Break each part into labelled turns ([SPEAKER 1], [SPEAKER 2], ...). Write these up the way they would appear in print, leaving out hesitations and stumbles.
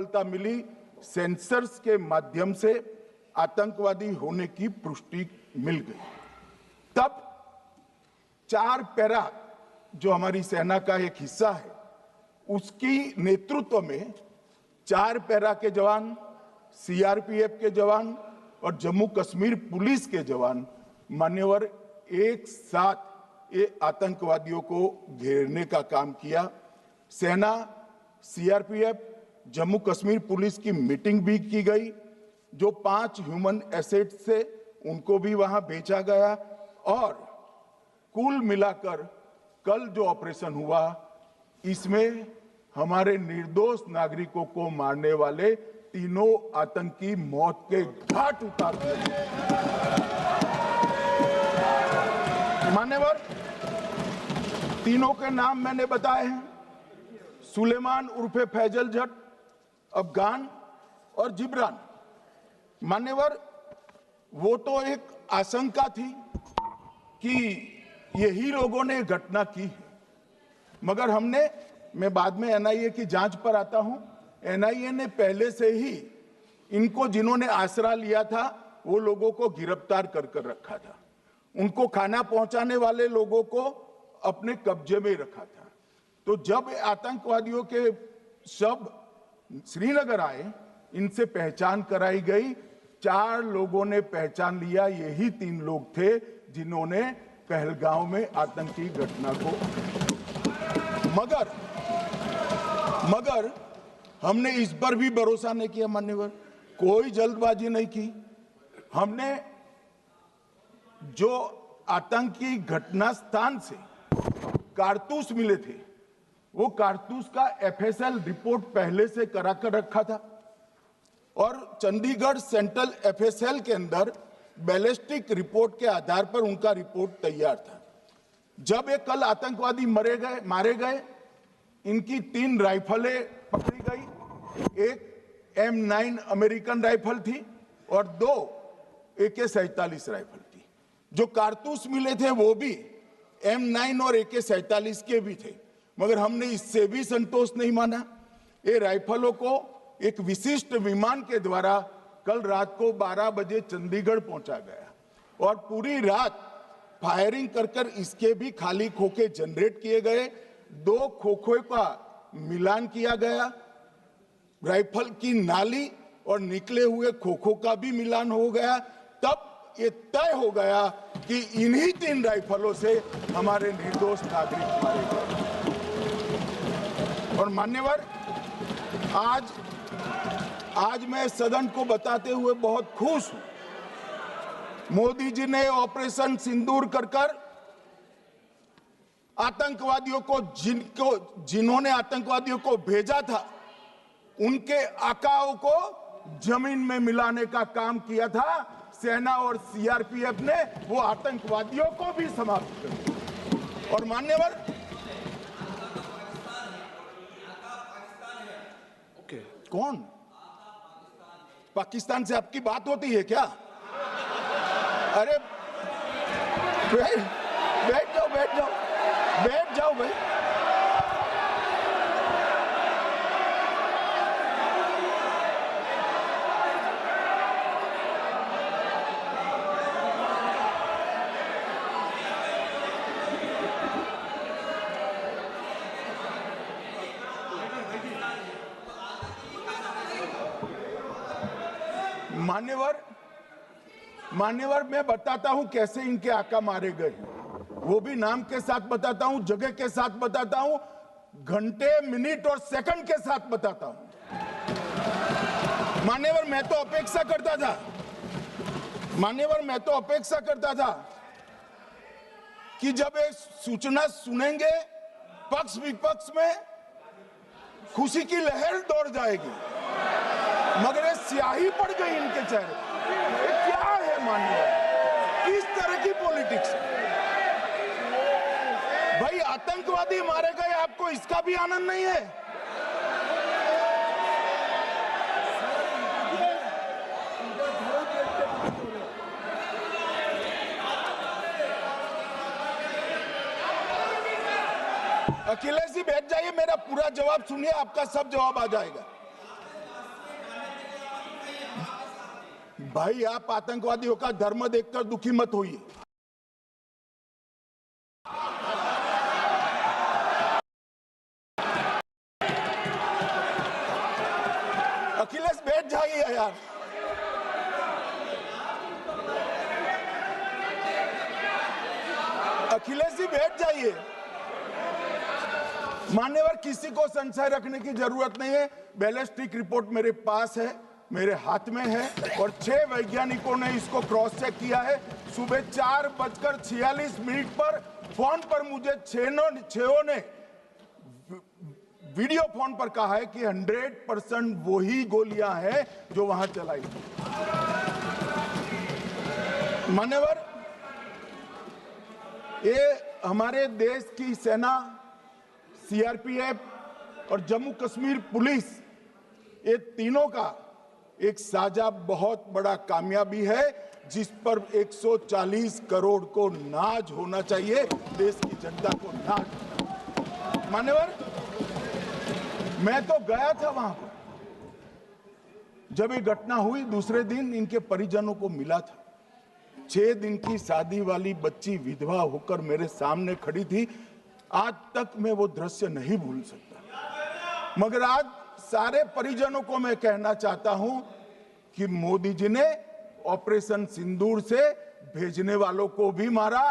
[SPEAKER 1] सफलता मिली, सेंसर्स के माध्यम से आतंकवादी होने की पुष्टि मिल गई। तब 4 पैरा जो हमारी सेना का एक हिस्सा है, उसकी नेतृत्व में 4 पैरा के जवान, सीआरपीएफ के जवान और जम्मू कश्मीर पुलिस के जवान मान्यवर एक साथ ये आतंकवादियों को घेरने का काम किया। सेना, सीआरपीएफ, जम्मू कश्मीर पुलिस की मीटिंग भी की गई। जो 5 ह्यूमन एसेट्स थे उनको भी वहां भेजा गया और कुल मिलाकर कल जो ऑपरेशन हुआ, इसमें हमारे निर्दोष नागरिकों को मारने वाले तीनों आतंकी मौत के घाट उतार दिए। मान्यवर, तीनों के नाम मैंने बताए हैं, सुलेमान उर्फे फैजल जट, अफगान और जिब्रान। मान्यवर, वो तो एक आशंका थी कि यही लोगों ने घटना की है, मगर मैं बाद में एनआईए की जांच पर आता हूं, एनआईए ने पहले से ही इनको जिन्होंने आसरा लिया था वो लोगों को गिरफ्तार कर रखा था। उनको खाना पहुंचाने वाले लोगों को अपने कब्जे में रखा था। तो जब आतंकवादियों के शव श्रीनगर आए, इनसे पहचान कराई गई। 4 लोगों ने पहचान लिया, यही 3 लोग थे जिन्होंने पहलगांव में आतंकी घटना को। मगर हमने इस पर भी भरोसा नहीं किया मान्यवर, कोई जल्दबाजी नहीं की। हमने जो आतंकी घटना स्थान से कारतूस मिले थे, वो कारतूस का एफएसएल रिपोर्ट पहले से करा कर रखा था और चंडीगढ़ सेंट्रल एफएसएल के अंदर बैलिस्टिक रिपोर्ट के आधार पर उनका रिपोर्ट तैयार था। जब ये कल आतंकवादी मारे गए, इनकी 3 राइफलें पकड़ी गई। एक M9 अमेरिकन राइफल थी और 2 AK-47 राइफल थी। जो कारतूस मिले थे वो भी M9 और AK-47 के भी थे, मगर हमने इससे भी संतोष नहीं माना। ये राइफलों को एक विशिष्ट विमान के द्वारा कल रात को 12 बजे चंडीगढ़ पहुंचा गया और पूरी रात फायरिंग कर इसके भी खाली खोखे जनरेट किए गए। 2 खोखों का मिलान किया गया, राइफल की नाली और निकले हुए खोखों का भी मिलान हो गया। तब ये तय हो गया कि इन्हीं 3 राइफलों से हमारे निर्दोष नागरिक मारे गए। और मान्यवर, आज मैं सदन को बताते हुए बहुत खुश हूं। मोदी जी ने ऑपरेशन सिंदूर कर आतंकवादियों को जिन्होंने आतंकवादियों को भेजा था, उनके आकाओं को जमीन में मिलाने का काम किया था। सेना और सीआरपीएफ ने वो आतंकवादियों को भी समाप्त कर दिया। और मान्यवर, कौन पाकिस्तान से आपकी बात होती है क्या? अरे बैठ जाओ भाई। मान्यवर, मैं बताता हूं कैसे इनके आका मारे गए, वो भी नाम के साथ बताता हूं, जगह के साथ बताता हूं, घंटे, मिनट और सेकंड के साथ बताता हूं। मान्यवर, मैं तो अपेक्षा करता था कि जब एक सूचना सुनेंगे, पक्ष विपक्ष में खुशी की लहर दौड़ जाएगी, मगर ये स्याही पड़ गई इनके चेहरे। ये क्या है मान्यवर? किस तरह की पॉलिटिक्स है भाई? आतंकवादी मारे गए, आपको इसका भी आनंद नहीं है? अखिलेश जी बैठ जाइए, मेरा पूरा जवाब सुनिए, आपका सब जवाब आ जाएगा। भाई आप आतंकवादियों का धर्म देखकर दुखी मत होइए। अखिलेश बैठ जाइए यार। अखिलेश जी बैठ जाइए। मान्यवर, किसी को संशय रखने की जरूरत नहीं है। बैलिस्टिक रिपोर्ट मेरे पास है, मेरे हाथ में है, और 6 वैज्ञानिकों ने इसको क्रॉस चेक किया है। सुबह 4:46 पर फोन पर मुझे 6 ने वीडियो फोन पर कहा है कि 100% वही गोलियां हैं जो वहां चलाई। मान्यवर, ये हमारे देश की सेना, सीआरपीएफ और जम्मू कश्मीर पुलिस, ये तीनों का एक साझा बहुत बड़ा कामयाबी है, जिस पर 140 करोड़ को नाज होना चाहिए, देश की जनता को नाज। मान्यवर, मैं तो गया था वहां पर जब ये घटना हुई। दूसरे दिन इनके परिजनों को मिला था। 6 दिन की शादी वाली बच्ची विधवा होकर मेरे सामने खड़ी थी। आज तक मैं वो दृश्य नहीं भूल सकता। मगर आज सारे परिजनों को मैं कहना चाहता हूं कि मोदी जी ने ऑपरेशन सिंदूर से भेजने वालों को भी मारा,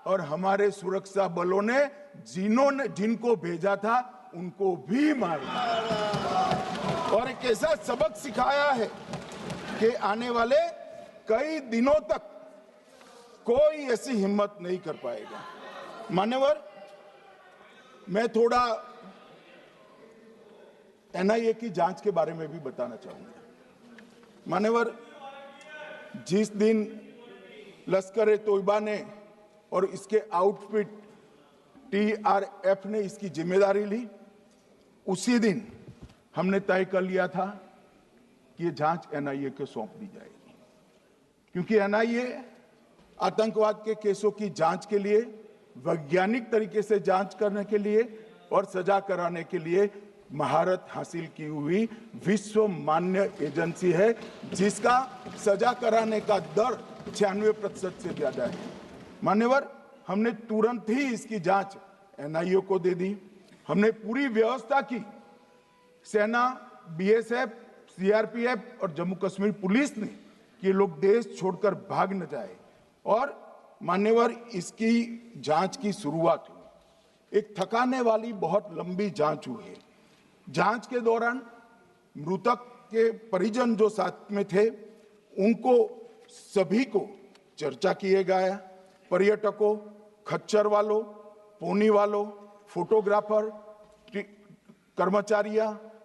[SPEAKER 1] और हमारे सुरक्षा बलों ने जिनको भेजा था उनको भी मारा, और एक ऐसा सबक सिखाया है कि आने वाले कई दिनों तक कोई ऐसी हिम्मत नहीं कर पाएगा। मान्यवर, मैं थोड़ा एनआईए की जांच के बारे में भी बताना चाहूंगा। मान्यवर, जिस दिन लश्कर ए तोयबा ने और इसके आउटफिट टीआरएफ ने इसकी जिम्मेदारी ली, उसी दिन हमने तय कर लिया था कि ये जांच एनआईए को सौंप दी जाएगी, क्योंकि एनआईए आतंकवाद के केसों की जांच के लिए, वैज्ञानिक तरीके से जांच करने के लिए और सजा कराने के लिए महारत हासिल की हुई विश्व मान्य एजेंसी है, जिसका सजा कराने का दर 96% से ज्यादा है। मान्यवर, हमने तुरंत ही इसकी जांच एनआईए को दे दी। हमने पूरी व्यवस्था की। सेना, बीएसएफ, सीआरपीएफ और जम्मू कश्मीर पुलिस ने कि ये लोग देश छोड़कर भाग न जाए, और मान्यवर, इसकी जांच की शुरुआत हुई। एक थकाने वाली बहुत लंबी जांच हुई है। जांच के दौरान मृतक के परिजन जो साथ में थे, उनको सभी को चर्चा किए गया। पर्यटकों, खच्चर वालों, पोनी वालों, फोटोग्राफर,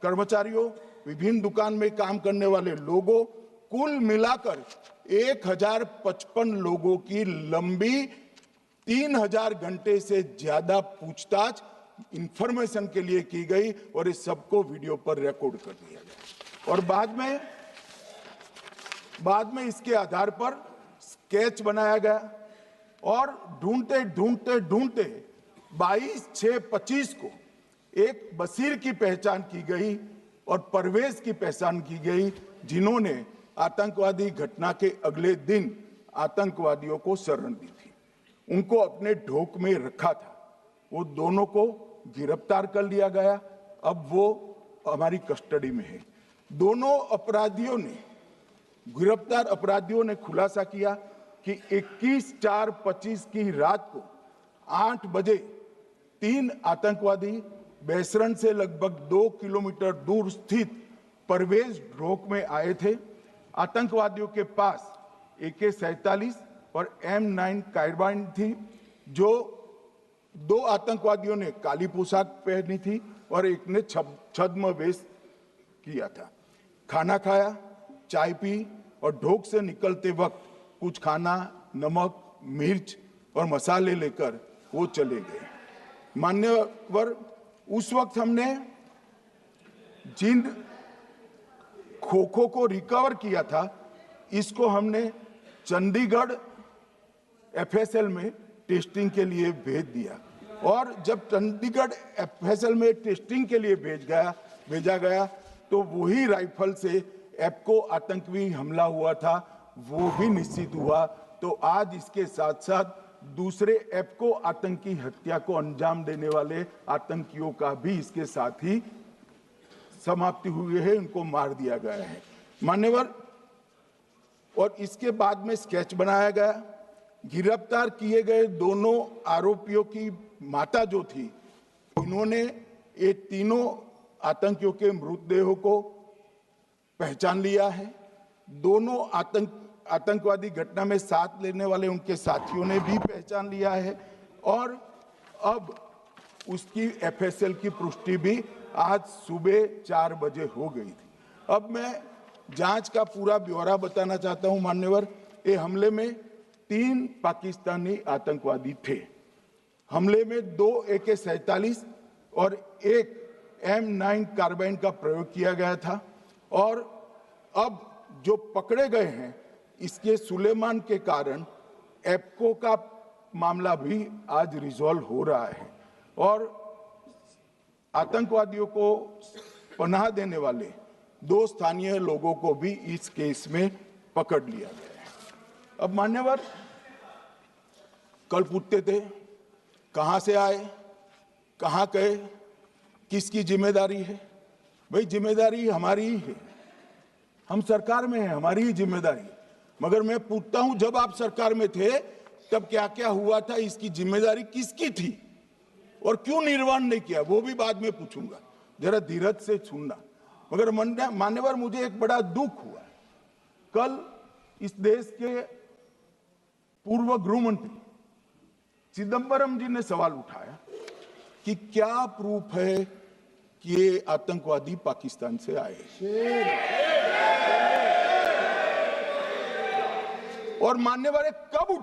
[SPEAKER 1] कर्मचारियों, विभिन्न दुकान में काम करने वाले लोगों, कुल मिलाकर 1055 लोगों की लंबी 3000 घंटे से ज्यादा पूछताछ इंफॉर्मेशन के लिए की गई, और इस सबको वीडियो पर रिकॉर्ड कर दिया गया। और बाद में इसके आधार पर स्केच बनाया गया, और ढूंढते 22/6/25 को एक बशीर की पहचान की गई और परवेज की पहचान की गई, जिन्होंने आतंकवादी घटना के अगले दिन आतंकवादियों को शरण दी थी। उनको अपने ढोक में रखा था। वो दोनों को गिरफ्तार कर लिया गया। अब वो हमारी कस्टडी में है। दोनों गिरफ्तार अपराधियों ने खुलासा किया कि 21/4/25 की रात को 8 बजे 3 आतंकवादी बेसरन से लगभग 2 किलोमीटर दूर स्थित परवेज ढोक में आए थे। आतंकवादियों के पास AK-47 और M9 कार्बाइन थी। जो 2 आतंकवादियों ने काली पोशाक पहनी थी और एक ने छद्म वेश किया था। खाना खाया, चाय पी, और ढोक से निकलते वक्त कुछ खाना, नमक, मिर्च और मसाले लेकर वो चले गए। मान्यवर, उस वक्त हमने जिन खोखों को रिकवर किया था, इसको हमने चंडीगढ़ FSL में टेस्टिंग के लिए भेज दिया, और जब चंडीगढ़ FSL में टेस्टिंग के लिए भेजा गया तो वही राइफल से एप्को आतंकी हमला हुआ था, वो भी निश्चित हुआ। तो आज इसके साथ साथ दूसरे एप्को आतंकी हत्या को अंजाम देने वाले आतंकियों का भी इसके साथ ही समाप्ति हुई है, उनको मार दिया गया है मान्यवर। और इसके बाद में स्केच बनाया गया। गिरफ्तार किए गए दोनों आरोपियों की माता जो थी, इन्होंने ये तीनों आतंकियों के मृतदेहों को पहचान लिया है। दोनों आतंकवादी घटना में साथ लेने वाले उनके साथियों ने भी पहचान लिया है और अब उसकी एफएसएल की पुष्टि भी आज सुबह 4 बजे हो गई थी। अब मैं जांच का पूरा ब्यौरा बताना चाहता हूं मान्यवर। ये हमले में 3 पाकिस्तानी आतंकवादी थे। हमले में 2 AK-47 और 1 M9 कार्बाइन का प्रयोग किया गया था और अब जो पकड़े गए हैं इसके सुलेमान के कारण एप्को का मामला भी आज रिजॉल्व हो रहा है और आतंकवादियों को पनाह देने वाले 2 स्थानीय लोगों को भी इस केस में पकड़ लिया गया है। अब मान्यवर, कल पूछते थे कहां से आए, कहां गए, किसकी जिम्मेदारी है। भाई जिम्मेदारी हमारी ही है, हम सरकार में हैं, हमारी ही जिम्मेदारी है। मगर मैं पूछता हूं जब आप सरकार में थे तब क्या क्या हुआ था, इसकी जिम्मेदारी किसकी थी और क्यों निर्वहन नहीं किया, वो भी बाद में पूछूंगा, जरा धीरज से सुनना। मगर मान्यवर, मुझे एक बड़ा दुख हुआ। कल इस देश के पूर्व गृह मंत्री चिदंबरम जी ने सवाल उठाया कि क्या प्रूफ है कि ये आतंकवादी पाकिस्तान से आए, और मान्यवर कब